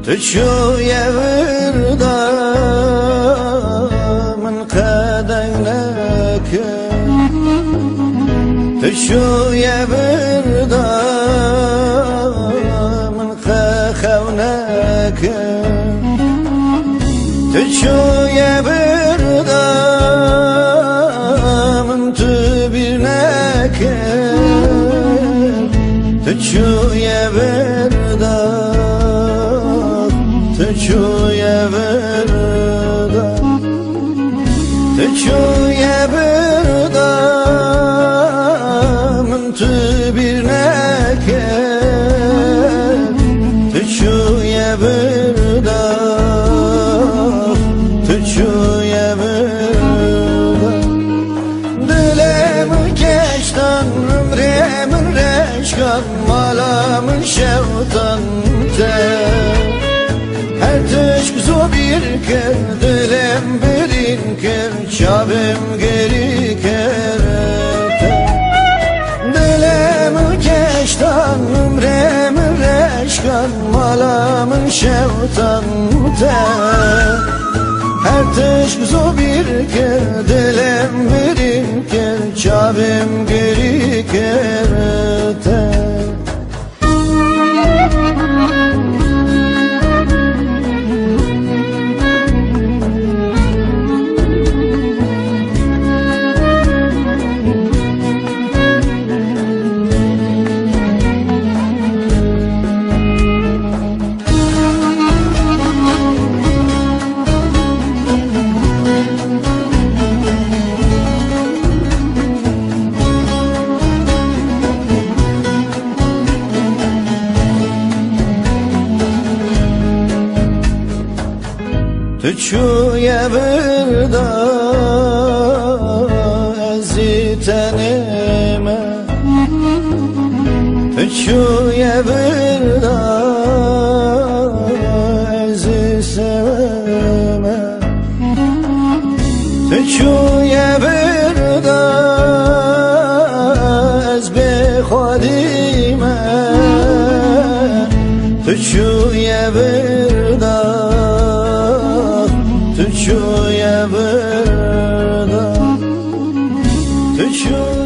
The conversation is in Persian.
تشوية وردة من قدينك تشوية وردة من خونك تشوية وردة من تبينك تشوية وردة تشوية وردة تشوية وردة من تبينك تشوية وردة تشوية وردة دلم كشتن عمرم رشكن مالا من شوطن her teşk bir ker, dilim birin ker, çabim geri ker. Dilim keştan, ömrem reşkan, malamın şevtan te. Her teşk bir ker, dilim birin ker, çabim geri ker te. تشوية وردة أزيتنيمة تشوية وردة أزيسمة تشوية وردة أزبخديمة تشوية وردة تشوية وردة تشوية